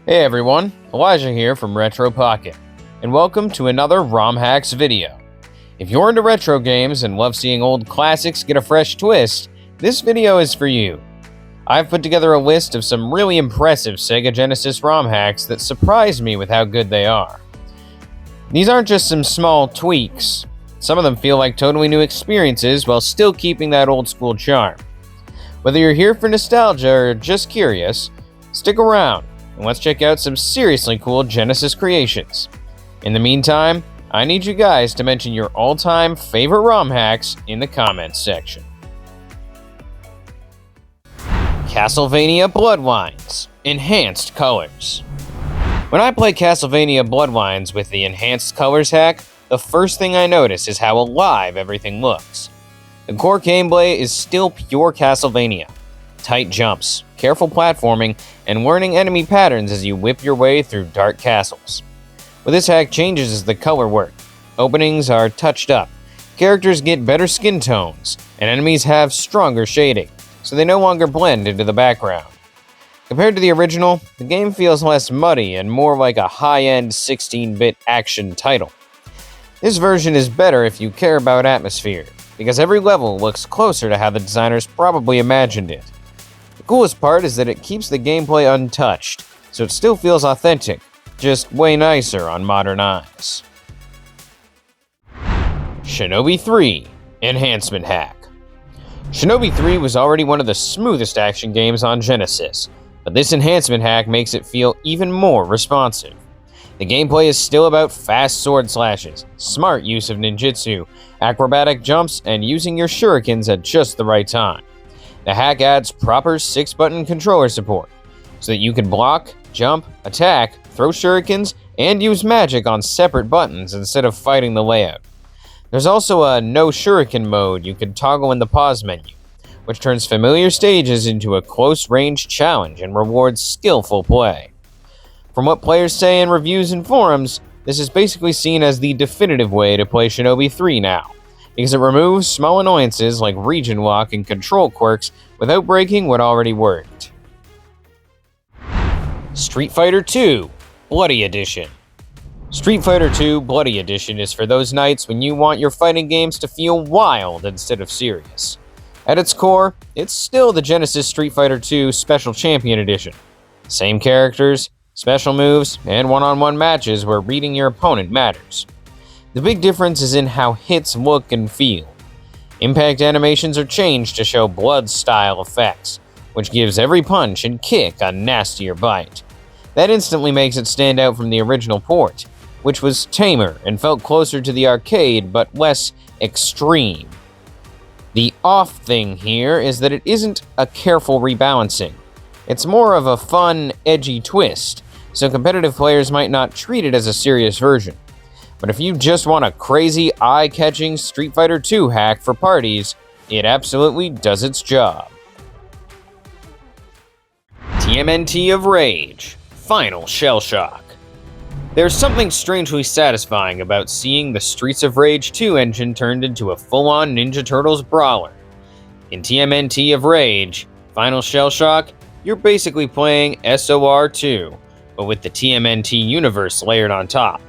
Hey everyone, Elijah here from Retro Pocket, and welcome to another ROMHACKS video. If you're into retro games and love seeing old classics get a fresh twist, this video is for you. I've put together a list of some really impressive Sega Genesis ROM hacks that surprise me with how good they are. These aren't just some small tweaks. Some of them feel like totally new experiences while still keeping that old school charm. Whether you're here for nostalgia or just curious, stick around and let's check out some seriously cool Genesis creations. In the meantime, I need you guys to mention your all-time favorite ROM hacks in the comments section. Castlevania Bloodlines Enhanced Colors. When I play Castlevania Bloodlines with the Enhanced Colors hack, the first thing I notice is how alive everything looks. The core gameplay is still pure Castlevania. Tight jumps, careful platforming, and learning enemy patterns as you whip your way through dark castles. What this hack changes is the color work. Openings are touched up, characters get better skin tones, and enemies have stronger shading, so they no longer blend into the background. Compared to the original, the game feels less muddy and more like a high-end 16-bit action title. This version is better if you care about atmosphere, because every level looks closer to how the designers probably imagined it. The coolest part is that it keeps the gameplay untouched, so it still feels authentic, just way nicer on modern eyes. Shinobi 3 Enhancement Hack. Shinobi 3 was already one of the smoothest action games on Genesis, but this enhancement hack makes it feel even more responsive. The gameplay is still about fast sword slashes, smart use of ninjutsu, acrobatic jumps, and using your shurikens at just the right time. The hack adds proper 6-button controller support, so that you can block, jump, attack, throw shurikens, and use magic on separate buttons instead of fighting the layout. There's also a no shuriken mode you can toggle in the pause menu, which turns familiar stages into a close-range challenge and rewards skillful play. From what players say in reviews and forums, this is basically seen as the definitive way to play Shinobi 3 now, because it removes small annoyances like region lock and control quirks without breaking what already worked. Street Fighter II Bloody Edition. Street Fighter II Bloody Edition is for those nights when you want your fighting games to feel wild instead of serious. At its core, it's still the Genesis Street Fighter II Special Champion Edition. Same characters, special moves, and one-on-one matches where reading your opponent matters. The big difference is in how hits look and feel. Impact animations are changed to show blood-style effects, which gives every punch and kick a nastier bite. That instantly makes it stand out from the original port, which was tamer and felt closer to the arcade but less extreme. The off thing here is that it isn't a careful rebalancing. It's more of a fun, edgy twist, so competitive players might not treat it as a serious version. But if you just want a crazy, eye-catching Street Fighter II hack for parties, it absolutely does its job. TMNT of Rage Final Shell Shock. There's something strangely satisfying about seeing the Streets of Rage 2 engine turned into a full-on Ninja Turtles brawler. In TMNT of Rage Final Shell Shock, you're basically playing SOR 2, but with the TMNT universe layered on top.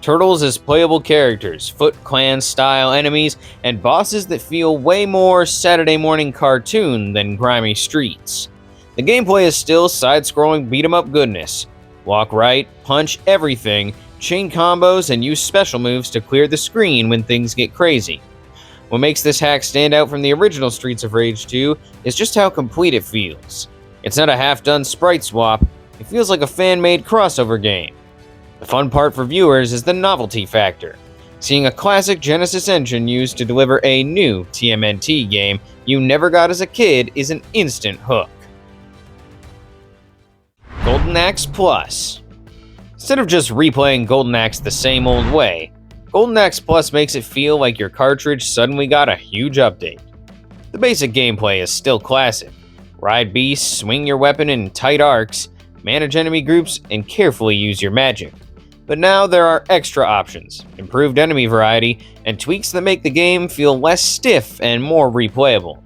Turtles as playable characters, Foot Clan-style enemies, and bosses that feel way more Saturday morning cartoon than grimy streets. The gameplay is still side-scrolling beat-em-up goodness. Walk right, punch everything, chain combos, and use special moves to clear the screen when things get crazy. What makes this hack stand out from the original Streets of Rage 2 is just how complete it feels. It's not a half-done sprite swap, it feels like a fan-made crossover game. The fun part for viewers is the novelty factor. Seeing a classic Genesis engine used to deliver a new TMNT game you never got as a kid is an instant hook. Golden Axe Plus. Instead of just replaying Golden Axe the same old way, Golden Axe Plus makes it feel like your cartridge suddenly got a huge update. The basic gameplay is still classic. Ride beasts, swing your weapon in tight arcs, manage enemy groups, and carefully use your magic. But now there are extra options, improved enemy variety, and tweaks that make the game feel less stiff and more replayable.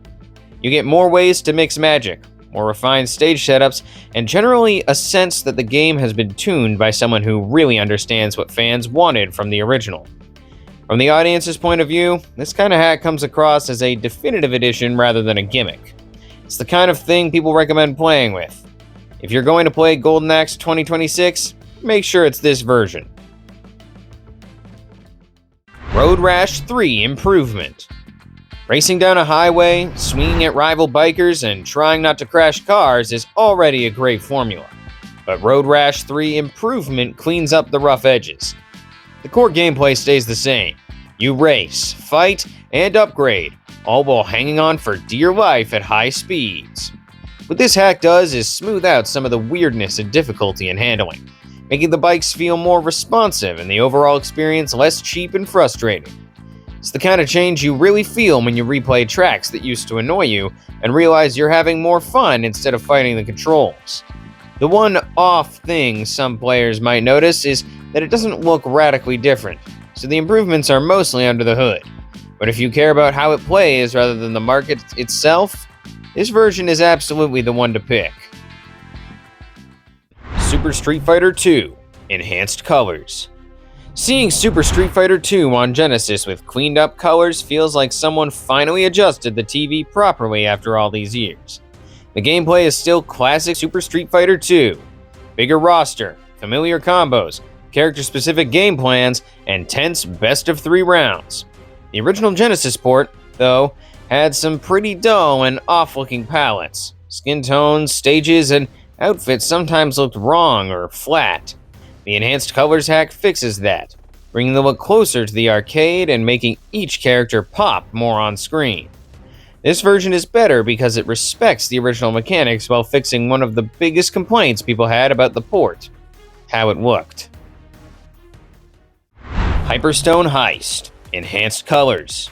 You get more ways to mix magic, more refined stage setups, and generally a sense that the game has been tuned by someone who really understands what fans wanted from the original. From the audience's point of view, this kind of hack comes across as a definitive edition rather than a gimmick. It's the kind of thing people recommend playing with. If you're going to play Golden Axe 2026, make sure it's this version. Road Rash 3 Improvement. Racing down a highway, swinging at rival bikers, and trying not to crash cars is already a great formula. But Road Rash 3 Improvement cleans up the rough edges. The core gameplay stays the same. You race, fight, and upgrade, all while hanging on for dear life at high speeds. What this hack does is smooth out some of the weirdness and difficulty in handling, making the bikes feel more responsive and the overall experience less cheap and frustrating. It's the kind of change you really feel when you replay tracks that used to annoy you and realize you're having more fun instead of fighting the controls. The one off thing some players might notice is that it doesn't look radically different, so the improvements are mostly under the hood. But if you care about how it plays rather than the market itself, this version is absolutely the one to pick. Super Street Fighter II Enhanced Colors. Seeing Super Street Fighter II on Genesis with cleaned up colors feels like someone finally adjusted the TV properly after all these years. The gameplay is still classic Super Street Fighter II. Bigger roster, familiar combos, character-specific game plans, and tense best-of-3 rounds. The original Genesis port, though, had some pretty dull and off-looking palettes. Skin tones, stages, and outfits sometimes looked wrong or flat. The Enhanced Colors hack fixes that, bringing the look closer to the arcade and making each character pop more on screen. This version is better because it respects the original mechanics while fixing one of the biggest complaints people had about the port: how it looked. Hyperstone Heist Enhanced Colors.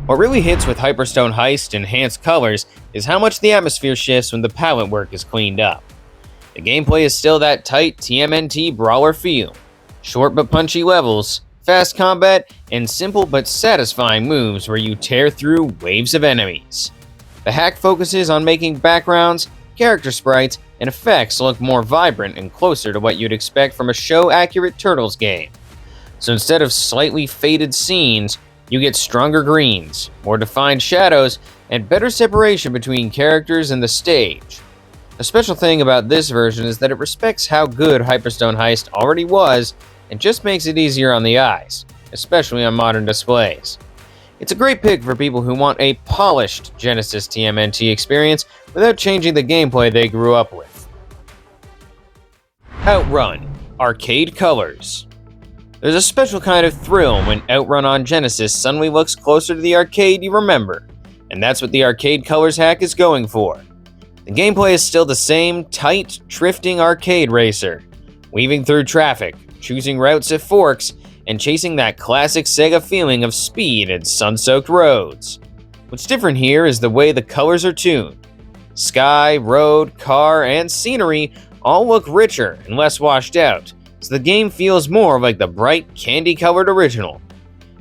What really hits with Hyperstone Heist Enhanced Colors is how much the atmosphere shifts when the palette work is cleaned up. The gameplay is still that tight TMNT brawler feel. Short but punchy levels, fast combat, and simple but satisfying moves where you tear through waves of enemies. The hack focuses on making backgrounds, character sprites, and effects look more vibrant and closer to what you'd expect from a show-accurate Turtles game. So instead of slightly faded scenes, you get stronger greens, more defined shadows, and better separation between characters and the stage. The special thing about this version is that it respects how good Hyperstone Heist already was and just makes it easier on the eyes, especially on modern displays. It's a great pick for people who want a polished Genesis TMNT experience without changing the gameplay they grew up with. OutRun Arcade Colors. There's a special kind of thrill when OutRun on Genesis suddenly looks closer to the arcade you remember, and that's what the Arcade Colors hack is going for. The gameplay is still the same tight, drifting arcade racer, weaving through traffic, choosing routes at forks, and chasing that classic Sega feeling of speed and sun-soaked roads. What's different here is the way the colors are tuned. Sky, road, car, and scenery all look richer and less washed out, so the game feels more like the bright, candy-colored original.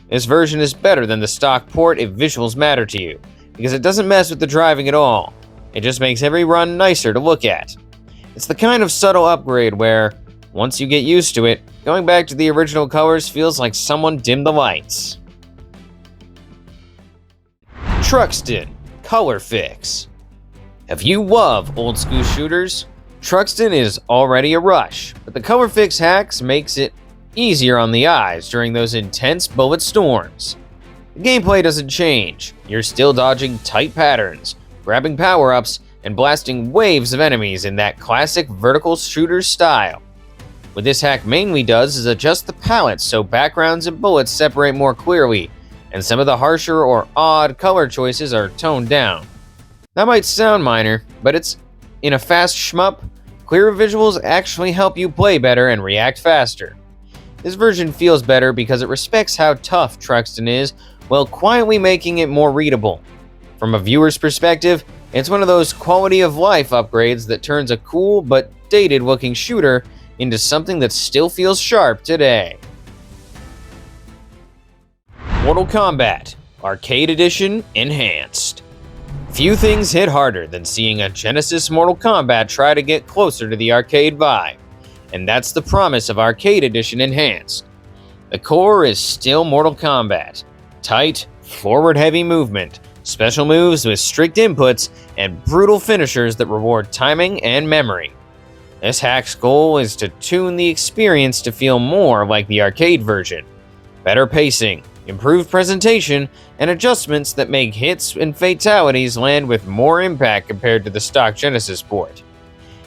This version is better than the stock port if visuals matter to you, because it doesn't mess with the driving at all. It just makes every run nicer to look at. It's the kind of subtle upgrade where, once you get used to it, going back to the original colors feels like someone dimmed the lights. Truxton Color Fix. If you love old school shooters, Truxton is already a rush, but the color fix hacks makes it easier on the eyes during those intense bullet storms. The gameplay doesn't change. You're still dodging tight patterns, grabbing power-ups, and blasting waves of enemies in that classic vertical shooter style. What this hack mainly does is adjust the palette so backgrounds and bullets separate more clearly, and some of the harsher or odd color choices are toned down. That might sound minor, but it's in a fast shmup. Clearer visuals actually help you play better and react faster. This version feels better because it respects how tough Truxton is while quietly making it more readable. From a viewer's perspective, it's one of those quality of life upgrades that turns a cool but dated looking shooter into something that still feels sharp today. Mortal Kombat Arcade Edition Enhanced. Few things hit harder than seeing a Genesis Mortal Kombat try to get closer to the arcade vibe, and that's the promise of Arcade Edition Enhanced. The core is still Mortal Kombat. Tight, forward-heavy movement, special moves with strict inputs, and brutal finishers that reward timing and memory. This hack's goal is to tune the experience to feel more like the arcade version. Better pacing, improved presentation, and adjustments that make hits and fatalities land with more impact compared to the stock Genesis port.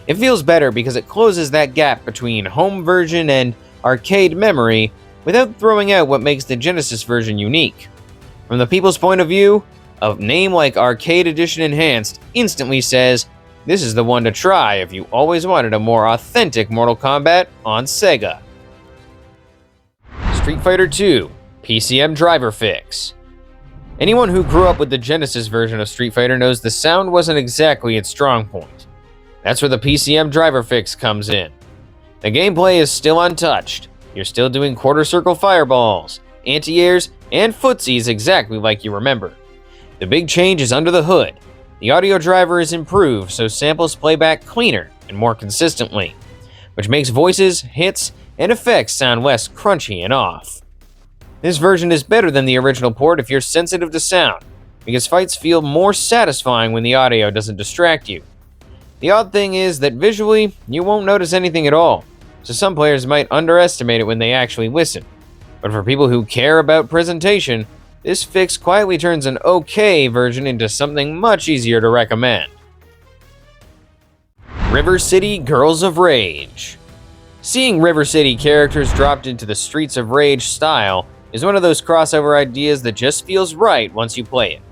It feels better because it closes that gap between home version and arcade memory without throwing out what makes the Genesis version unique. From the people's point of view, a name like Arcade Edition Enhanced instantly says, this is the one to try if you always wanted a more authentic Mortal Kombat on Sega. Street Fighter II PCM Driver Fix. Anyone who grew up with the Genesis version of Street Fighter knows the sound wasn't exactly its strong point. That's where the PCM Driver Fix comes in. The gameplay is still untouched. You're still doing quarter circle fireballs, anti-airs, and footsies exactly like you remember. The big change is under the hood. The audio driver is improved so samples play back cleaner and more consistently, which makes voices, hits, and effects sound less crunchy and off. This version is better than the original port if you're sensitive to sound, because fights feel more satisfying when the audio doesn't distract you. The odd thing is that visually, you won't notice anything at all, so some players might underestimate it when they actually listen. But for people who care about presentation, this fix quietly turns an okay version into something much easier to recommend. River City Girls of Rage. Seeing River City characters dropped into the Streets of Rage style is one of those crossover ideas that just feels right once you play it.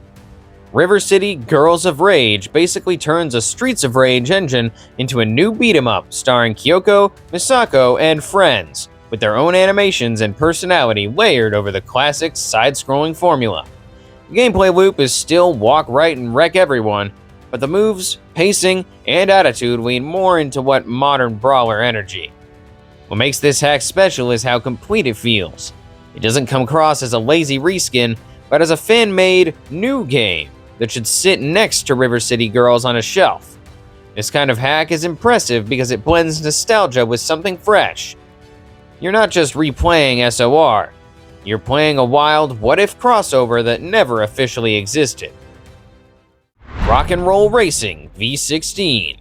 River City Girls of Rage basically turns a Streets of Rage engine into a new beat-em-up starring Kyoko, Misako, and friends, with their own animations and personality layered over the classic side-scrolling formula. The gameplay loop is still walk right and wreck everyone, but the moves, pacing, and attitude lean more into what modern brawler energy. What makes this hack special is how complete it feels. It doesn't come across as a lazy reskin, but as a fan-made, new game that should sit next to River City Girls on a shelf. This kind of hack is impressive because it blends nostalgia with something fresh. You're not just replaying SOR, you're playing a wild what-if crossover that never officially existed. Rock and Roll Racing V16.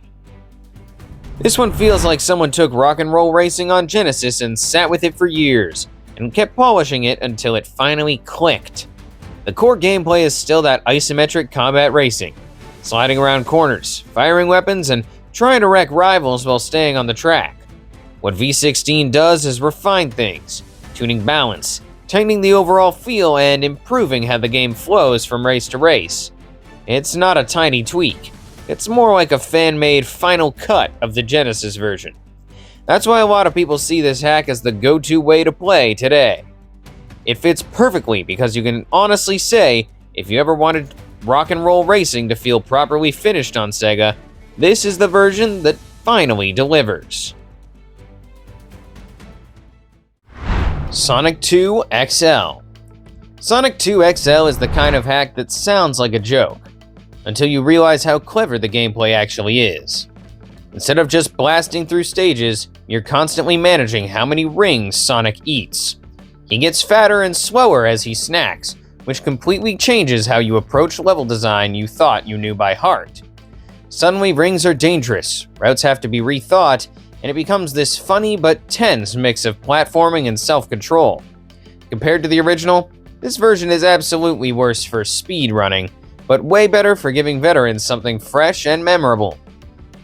This one feels like someone took Rock and Roll Racing on Genesis and sat with it for years, and kept polishing it until it finally clicked. The core gameplay is still that isometric combat racing, sliding around corners, firing weapons, and trying to wreck rivals while staying on the track. What V16 does is refine things, tuning balance, tightening the overall feel, and improving how the game flows from race to race. It's not a tiny tweak, it's more like a fan-made final cut of the Genesis version. That's why a lot of people see this hack as the go-to way to play today. It fits perfectly because you can honestly say, if you ever wanted Rock and Roll Racing to feel properly finished on Sega, this is the version that finally delivers. Sonic 2 XL. Sonic 2 XL is the kind of hack that sounds like a joke, until you realize how clever the gameplay actually is. Instead of just blasting through stages, you're constantly managing how many rings Sonic eats. He gets fatter and slower as he snacks, which completely changes how you approach level design you thought you knew by heart. Suddenly rings are dangerous, routes have to be rethought, and it becomes this funny but tense mix of platforming and self-control. Compared to the original, this version is absolutely worse for speed running, but way better for giving veterans something fresh and memorable.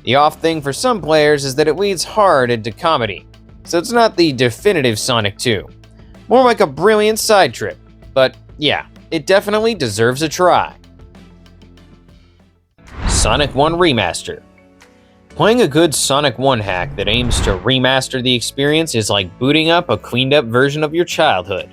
The off thing for some players is that it leads hard into comedy, so it's not the definitive Sonic 2. More like a brilliant side trip, but yeah, it definitely deserves a try. Sonic 1 Remaster. Playing a good Sonic 1 hack that aims to remaster the experience is like booting up a cleaned up version of your childhood.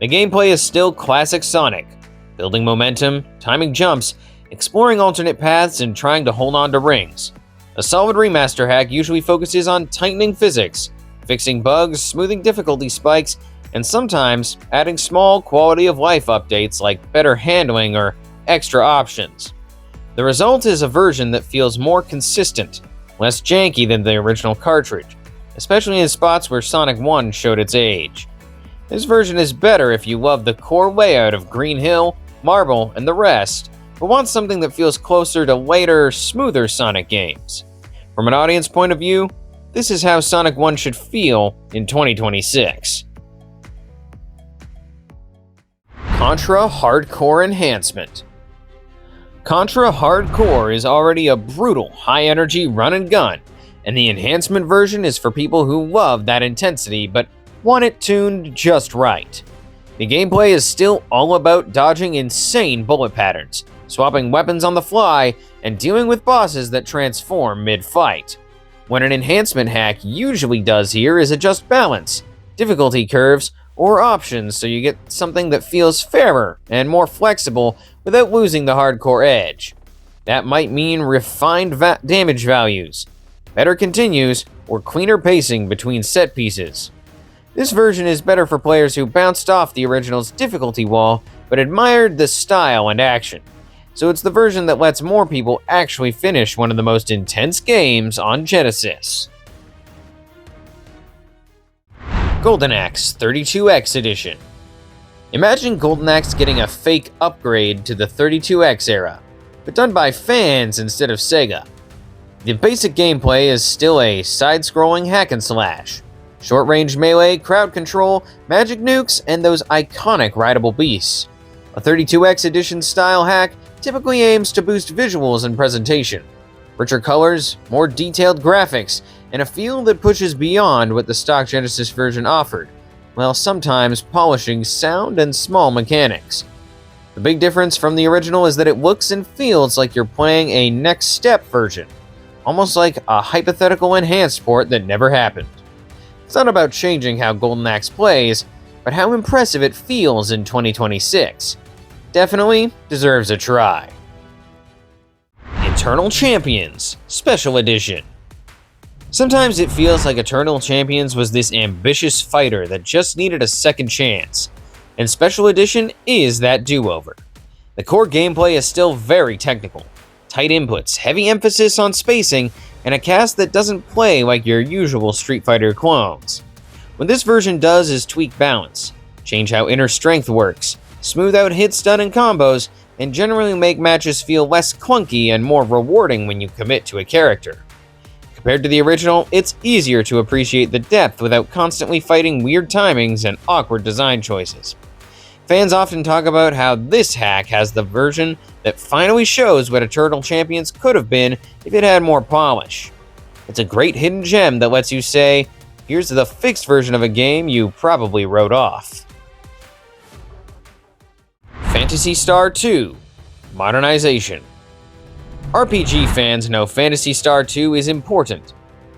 The gameplay is still classic Sonic, building momentum, timing jumps, exploring alternate paths, and trying to hold on to rings. A solid remaster hack usually focuses on tightening physics, fixing bugs, smoothing difficulty spikes, and sometimes adding small quality of life updates like better handling or extra options. The result is a version that feels more consistent, less janky than the original cartridge, especially in spots where Sonic 1 showed its age. This version is better if you love the core layout of Green Hill, Marble, and the rest, but want something that feels closer to later, smoother Sonic games. From an audience point of view, this is how Sonic 1 should feel in 2026. Contra Hardcore Enhancement. Contra Hardcore is already a brutal, high-energy run-and-gun, and the enhancement version is for people who love that intensity but want it tuned just right. The gameplay is still all about dodging insane bullet patterns, swapping weapons on the fly, and dealing with bosses that transform mid-fight. What an enhancement hack usually does here is adjust balance, difficulty curves, or options so you get something that feels fairer and more flexible without losing the hardcore edge. That might mean refined damage values, better continues, or cleaner pacing between set pieces. This version is better for players who bounced off the original's difficulty wall but admired the style and action, so it's the version that lets more people actually finish one of the most intense games on Genesis. Golden Axe 32X Edition. Imagine Golden Axe getting a fake upgrade to the 32X era, but done by fans instead of Sega. The basic gameplay is still a side-scrolling hack and slash. Short-range melee, crowd control, magic nukes, and those iconic rideable beasts. A 32X Edition style hack typically aims to boost visuals and presentation. Richer colors, more detailed graphics, and a feel that pushes beyond what the stock Genesis version offered, while sometimes polishing sound and small mechanics. The big difference from the original is that it looks and feels like you're playing a next step version, almost like a hypothetical enhanced port that never happened. It's not about changing how Golden Axe plays, but how impressive it feels in 2026. Definitely deserves a try. Eternal Champions Special Edition. Sometimes it feels like Eternal Champions was this ambitious fighter that just needed a second chance, and Special Edition is that do-over. The core gameplay is still very technical, tight inputs, heavy emphasis on spacing, and a cast that doesn't play like your usual Street Fighter clones. What this version does is tweak balance, change how inner strength works, smooth out hit stun and combos, and generally make matches feel less clunky and more rewarding when you commit to a character. Compared to the original, it's easier to appreciate the depth without constantly fighting weird timings and awkward design choices. Fans often talk about how this hack has the version that finally shows what Eternal Champions could have been if it had more polish. It's a great hidden gem that lets you say, here's the fixed version of a game you probably wrote off. Phantasy Star 2 Modernization. RPG fans know Phantasy Star 2 is important,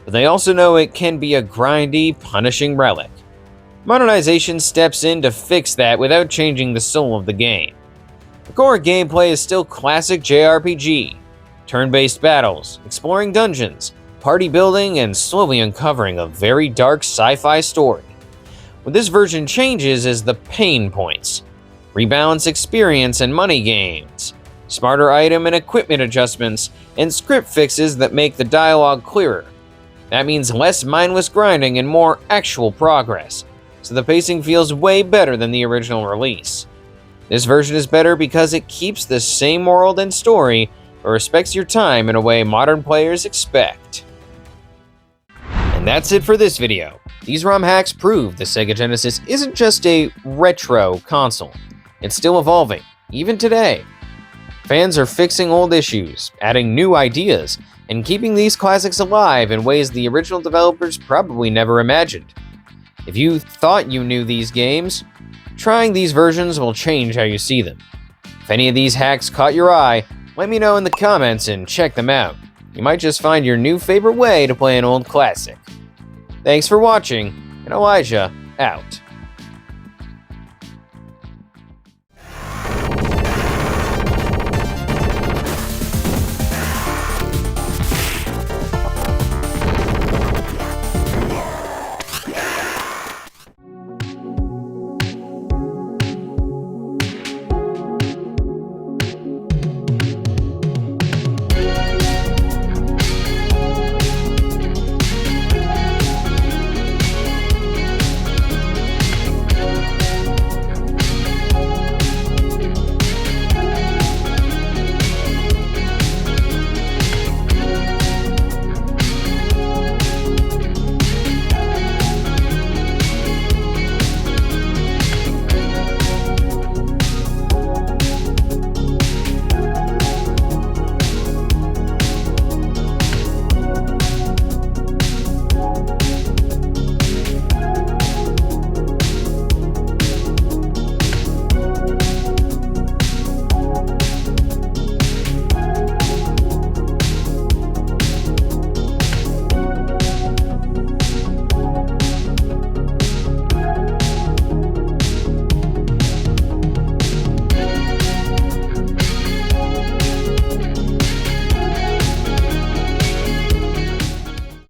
but they also know it can be a grindy, punishing relic. Modernization steps in to fix that without changing the soul of the game. The core gameplay is still classic JRPG, turn-based battles, exploring dungeons, party building, and slowly uncovering a very dark sci-fi story. What this version changes is the pain points. Rebalance experience and money gains, smarter item and equipment adjustments, and script fixes that make the dialogue clearer. That means less mindless grinding and more actual progress, so the pacing feels way better than the original release. This version is better because it keeps the same world and story, but respects your time in a way modern players expect. And that's it for this video. These ROM hacks prove the Sega Genesis isn't just a retro console. It's still evolving, even today. Fans are fixing old issues, adding new ideas, and keeping these classics alive in ways the original developers probably never imagined. If you thought you knew these games, trying these versions will change how you see them. If any of these hacks caught your eye, let me know in the comments and check them out. You might just find your new favorite way to play an old classic. Thanks for watching, and Elijah out.